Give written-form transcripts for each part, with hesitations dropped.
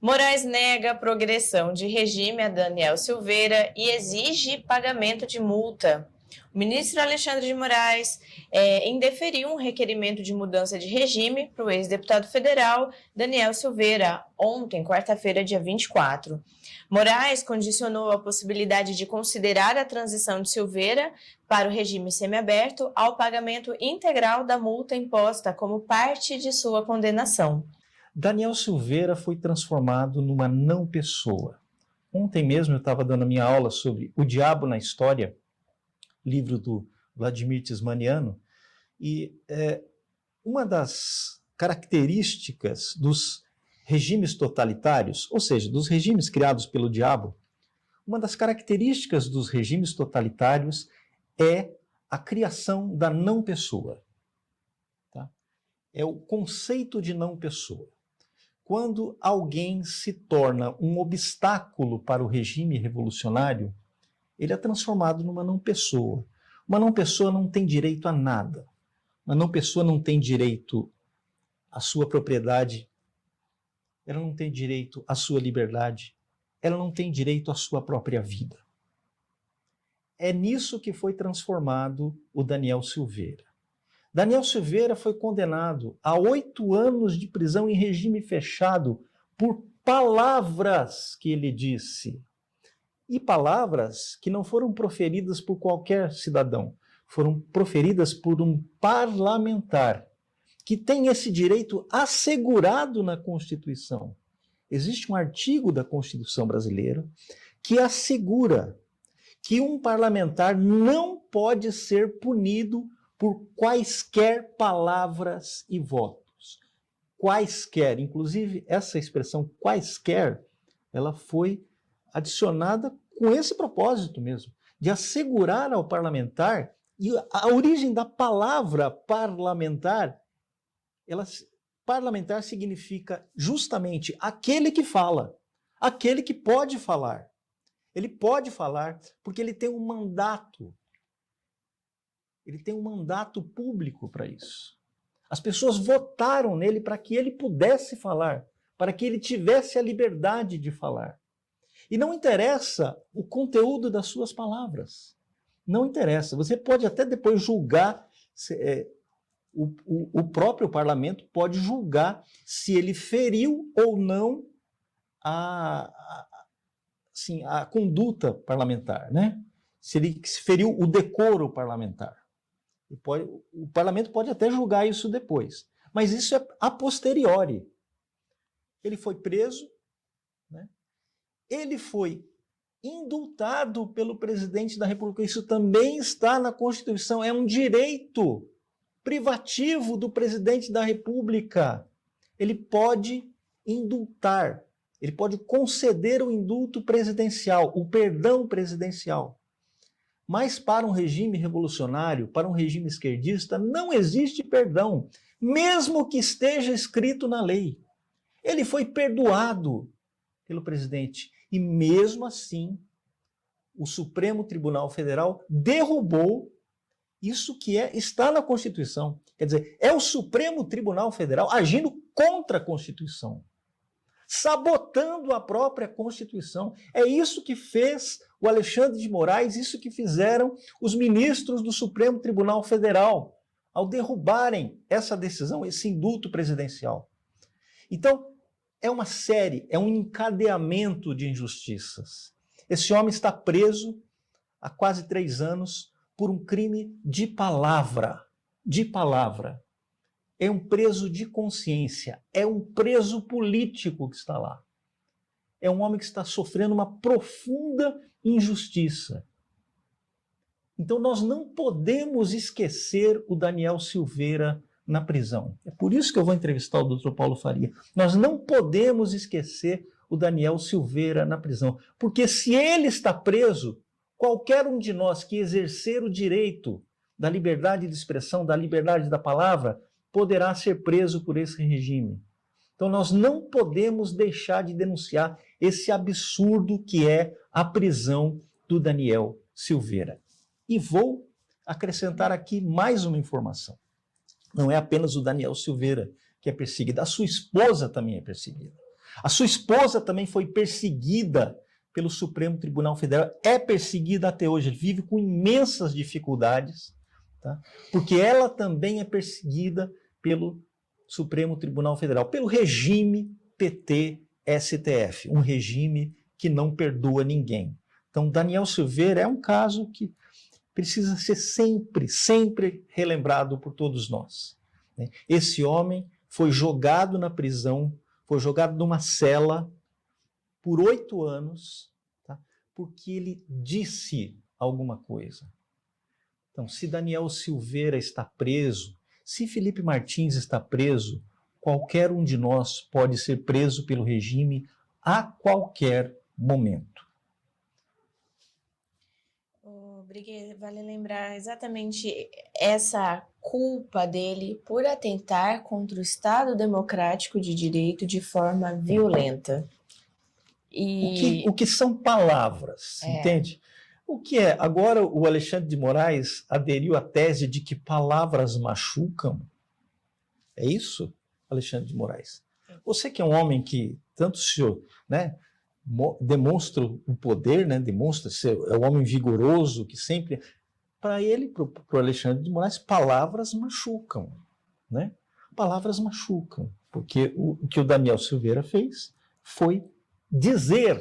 Moraes nega progressão de regime a Daniel Silveira e exige pagamento de multa. O ministro Alexandre de Moraes indeferiu um requerimento de mudança de regime para o ex-deputado federal Daniel Silveira, ontem, quarta-feira, dia 24. Moraes condicionou a possibilidade de considerar a transição de Silveira para o regime semiaberto ao pagamento integral da multa imposta como parte de sua condenação. Daniel Silveira foi transformado numa não pessoa. Ontem mesmo eu estava dando a minha aula sobre O Diabo na História, livro do Vladimir Tismaniano, e uma das características dos regimes totalitários, ou seja, dos regimes criados pelo diabo, uma das características dos regimes totalitários é a criação da não pessoa. Tá? É o conceito de não pessoa. Quando alguém se torna um obstáculo para o regime revolucionário, ele é transformado numa não pessoa. Uma não pessoa não tem direito a nada. Uma não pessoa não tem direito à sua propriedade, ela não tem direito à sua liberdade, ela não tem direito à sua própria vida. É nisso que foi transformado o Daniel Silveira. Daniel Silveira foi condenado a 8 anos de prisão em regime fechado por palavras que ele disse. E palavras que não foram proferidas por qualquer cidadão, foram proferidas por um parlamentar, que tem esse direito assegurado na Constituição. Existe um artigo da Constituição brasileira que assegura que um parlamentar não pode ser punido por quaisquer palavras e votos. Quaisquer, inclusive essa expressão quaisquer, ela foi adicionada com esse propósito mesmo, de assegurar ao parlamentar, e a origem da palavra parlamentar, parlamentar significa justamente aquele que fala, aquele que pode falar. Ele pode falar porque ele tem um mandato. Ele tem um mandato público para isso. As pessoas votaram nele para que ele pudesse falar, para que ele tivesse a liberdade de falar. E não interessa o conteúdo das suas palavras. Não interessa. Você pode até depois julgar, o próprio parlamento pode julgar se ele feriu ou não a conduta parlamentar, né? Se ele feriu o decoro parlamentar. O parlamento pode até julgar isso depois, mas isso é a posteriori. Ele foi preso, né? Ele foi indultado pelo presidente da República. Isso também está na Constituição, é um direito privativo do presidente da República. Ele pode indultar, ele pode conceder o indulto presidencial, o perdão presidencial. Mas para um regime revolucionário, para um regime esquerdista, não existe perdão, mesmo que esteja escrito na lei. Ele foi perdoado pelo presidente e mesmo assim o Supremo Tribunal Federal derrubou isso que está na Constituição. Quer dizer, é o Supremo Tribunal Federal agindo contra a Constituição, sabotando a própria Constituição. É isso que fez o Alexandre de Moraes, isso que fizeram os ministros do Supremo Tribunal Federal, ao derrubarem essa decisão, esse indulto presidencial. Então, é uma série, é um encadeamento de injustiças. Esse homem está preso há quase 3 anos por um crime de palavra. De palavra. É um preso de consciência, é um preso político que está lá. É um homem que está sofrendo uma profunda injustiça. Então nós não podemos esquecer o Daniel Silveira na prisão. É por isso que eu vou entrevistar o Dr. Paulo Faria. Nós não podemos esquecer o Daniel Silveira na prisão, porque se ele está preso, qualquer um de nós que exercer o direito da liberdade de expressão, da liberdade da palavra, poderá ser preso por esse regime. Então nós não podemos deixar de denunciar esse absurdo que é a prisão do Daniel Silveira. E vou acrescentar aqui mais uma informação. Não é apenas o Daniel Silveira que é perseguido, a sua esposa também é perseguida. A sua esposa também foi perseguida pelo Supremo Tribunal Federal, é perseguida até hoje, ele vive com imensas dificuldades, tá? Porque ela também é perseguida pelo Supremo Tribunal Federal, pelo regime PT-STF, um regime que não perdoa ninguém. Então, Daniel Silveira é um caso que precisa ser sempre, sempre relembrado por todos nós. Esse homem foi jogado na prisão, foi jogado numa cela por 8 anos, tá? Porque ele disse alguma coisa. Então, se Daniel Silveira está preso, se Felipe Martins está preso, qualquer um de nós pode ser preso pelo regime a qualquer momento. Briguet, vale lembrar exatamente essa culpa dele por atentar contra o Estado Democrático de Direito de forma violenta. O que são palavras, entende? O que é? Agora o Alexandre de Moraes aderiu à tese de que palavras machucam? É isso, Alexandre de Moraes? Você que é um homem que tanto se, né, demonstra o poder, né, demonstra ser é um homem vigoroso que sempre... Para ele, para o Alexandre de Moraes, palavras machucam, né? Palavras machucam, porque o que o Daniel Silveira fez foi dizer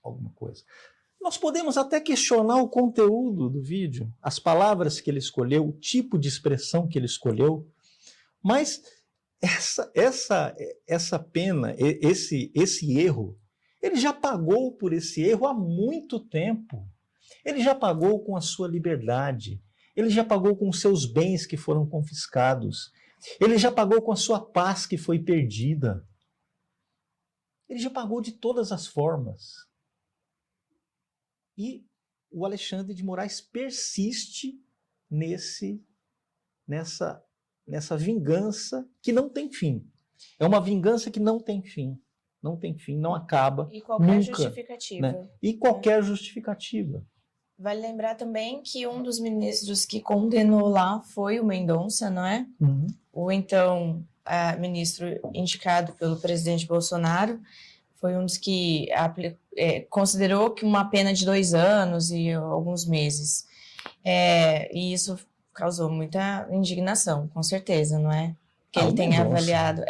alguma coisa. Nós podemos até questionar o conteúdo do vídeo, as palavras que ele escolheu, o tipo de expressão que ele escolheu, mas essa pena, esse erro, ele já pagou por esse erro há muito tempo. Ele já pagou com a sua liberdade, ele já pagou com os seus bens que foram confiscados, ele já pagou com a sua paz que foi perdida. Ele já pagou de todas as formas. E o Alexandre de Moraes persiste nessa vingança que não tem fim. É uma vingança que não tem fim. Não tem fim, não acaba. E qualquer nunca, justificativa. Né? E qualquer justificativa. Vale lembrar também que um dos ministros que condenou lá foi o Mendonça, não é? Uhum. O então ministro indicado pelo presidente Bolsonaro foi um dos que considerou que uma pena de 2 anos e alguns meses. E isso causou muita indignação, com certeza, não é? Que ele tenha avaliado.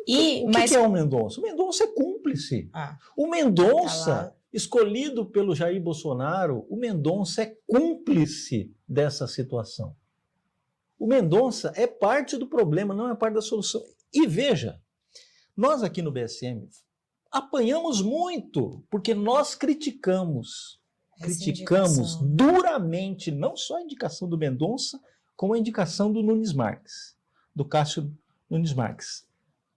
O que é o Mendonça? O Mendonça é cúmplice. O Mendonça, escolhido pelo Jair Bolsonaro, o Mendonça é cúmplice dessa situação. O Mendonça é parte do problema, não é parte da solução. E veja, nós aqui no BSM apanhamos muito, porque nós criticamos duramente, não só a indicação do Mendonça, como a indicação do Nunes Marques, do Cássio Nunes Marques.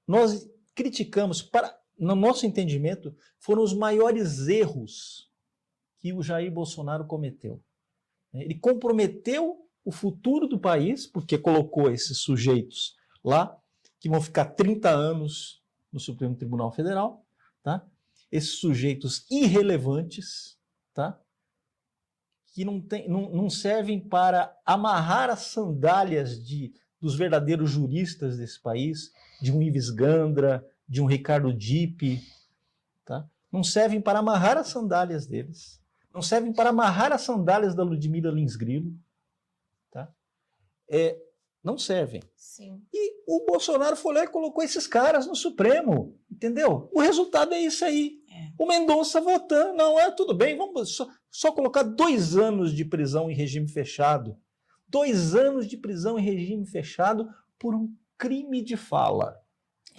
Nós criticamos, no nosso entendimento, foram os maiores erros que o Jair Bolsonaro cometeu. Ele comprometeu o futuro do país, porque colocou esses sujeitos lá, que vão ficar 30 anos no Supremo Tribunal Federal, tá? Esses sujeitos irrelevantes, tá? Que não servem para amarrar as sandálias dos verdadeiros juristas desse país, de um Ives Gandra, de um Ricardo Dipp, tá? Não servem para amarrar as sandálias deles, não servem para amarrar as sandálias da Ludmila Lins Grilo, tá? Não servem. Sim. E o Bolsonaro foi lá e colocou esses caras no Supremo, entendeu? O resultado é isso aí. O Mendonça votando, não, tudo bem, vamos só colocar 2 anos de prisão em regime fechado. 2 anos de prisão em regime fechado por um crime de fala.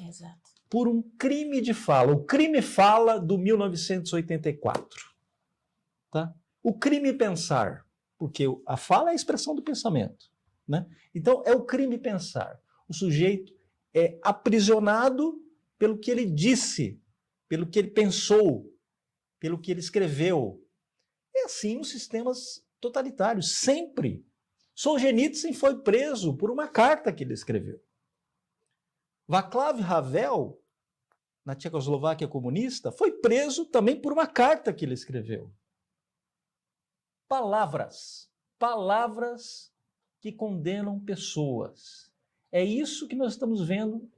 Exato. Por um crime de fala. O crime fala do 1984. Tá? O crime pensar, porque a fala é a expressão do pensamento. Né? Então, é o crime pensar. O sujeito é aprisionado pelo que ele disse, pelo que ele pensou, pelo que ele escreveu. É assim nos sistemas totalitários, sempre. Solzhenitsyn foi preso por uma carta que ele escreveu. Václav Havel, na Tchecoslováquia comunista, foi preso também por uma carta que ele escreveu. Palavras que condenam pessoas. É isso que nós estamos vendo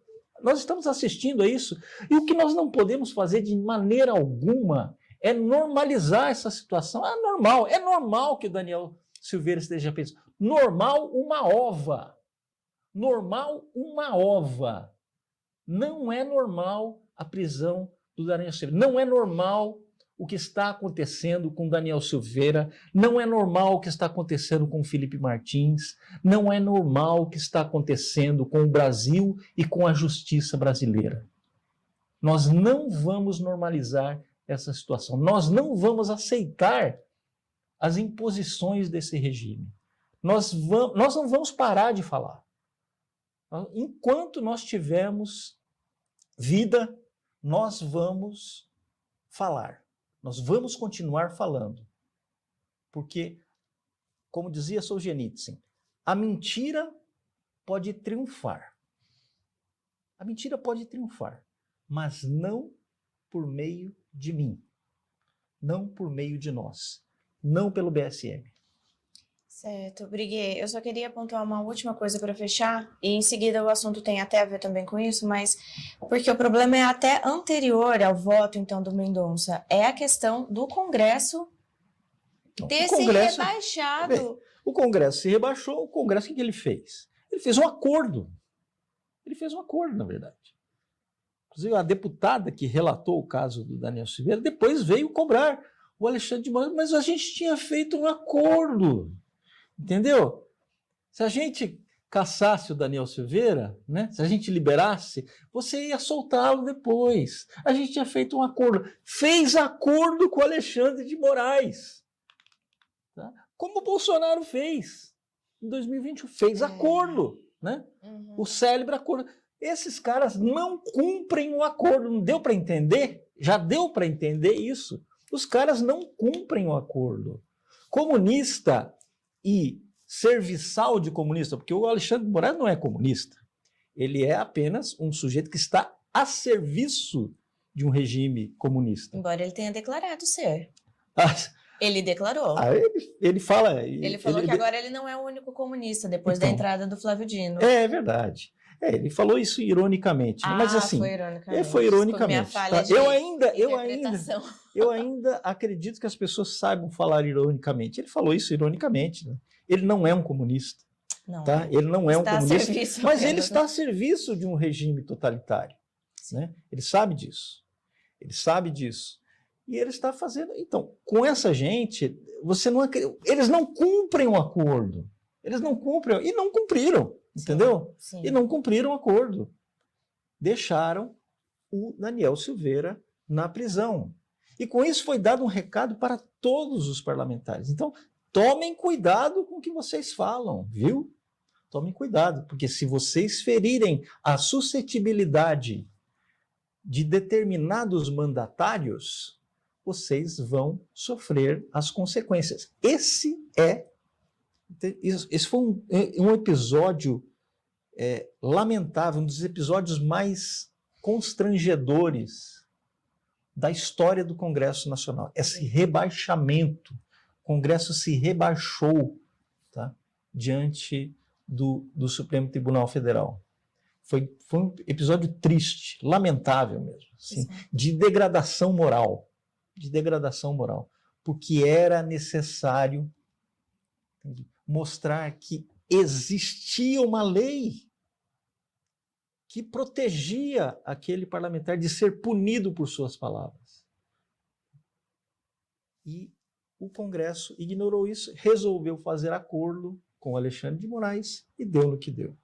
Nós estamos assistindo a isso. E o que nós não podemos fazer de maneira alguma é normalizar essa situação. É normal que o Daniel Silveira esteja pensando. Normal uma ova. Normal uma ova. Não é normal a prisão do Daniel Silveira. Não é normal o que está acontecendo com Daniel Silveira, não é normal o que está acontecendo com Felipe Martins, não é normal o que está acontecendo com o Brasil e com a justiça brasileira. Nós não vamos normalizar essa situação, nós não vamos aceitar as imposições desse regime. Nós não vamos parar de falar. Enquanto nós tivermos vida, nós vamos falar. Nós vamos continuar falando. Porque, como dizia Solzhenitsyn, a mentira pode triunfar. A mentira pode triunfar, mas não por meio de mim. Não por meio de nós. Não pelo BSM. Certo, Briguet. Eu só queria pontuar uma última coisa para fechar, e em seguida o assunto tem até a ver também com isso, mas porque o problema é até anterior ao voto, então, do Mendonça, é a questão do Congresso ter se rebaixado. O Congresso se rebaixou, o Congresso o que ele fez? Ele fez um acordo. Ele fez um acordo, na verdade. Inclusive, a deputada que relatou o caso do Daniel Silveira depois veio cobrar o Alexandre de Moraes, mas a gente tinha feito um acordo. Entendeu? Se a gente caçasse o Daniel Silveira, né? Se a gente liberasse, você ia soltá-lo depois. A gente tinha feito um acordo. Fez acordo com o Alexandre de Moraes. Tá? Como o Bolsonaro fez em 2021. Fez acordo. Né? Uhum. O célebre acordo. Esses caras não cumprem o acordo. Não deu para entender? Já deu para entender isso. Os caras não cumprem o acordo. Comunista e serviçal de comunista, porque o Alexandre de Moraes não é comunista. Ele é apenas um sujeito que está a serviço de um regime comunista. Embora ele tenha declarado ser. Ah, ele declarou. Ele fala... Ele falou que agora ele não é o único comunista, depois da entrada do Flávio Dino. É verdade. Ele falou isso ironicamente. Mas assim, foi ironicamente. Foi ironicamente. Minha falha de eu ainda acredito que as pessoas saibam falar ironicamente. Ele falou isso ironicamente. Né? Ele não é um comunista. Não. Tá? Ele não é um comunista, mas ele está né? a serviço de um regime totalitário. Né? Ele sabe disso. Ele sabe disso. E ele está fazendo... Então, com essa gente, eles não cumprem o acordo. Eles não cumprem, e não cumpriram. Entendeu? Sim. E não cumpriram o acordo. Deixaram o Daniel Silveira na prisão. E com isso foi dado um recado para todos os parlamentares. Então, tomem cuidado com o que vocês falam, viu? Tomem cuidado, porque se vocês ferirem a suscetibilidade de determinados mandatários, vocês vão sofrer as consequências. Esse foi um episódio lamentável, um dos episódios mais constrangedores da história do Congresso Nacional. Esse rebaixamento. O Congresso se rebaixou, tá, diante do Supremo Tribunal Federal. Foi um episódio triste, lamentável mesmo, assim, de degradação moral. Porque era necessário mostrar que existia uma lei que protegia aquele parlamentar de ser punido por suas palavras. E o Congresso ignorou isso, resolveu fazer acordo com Alexandre de Moraes e deu no que deu.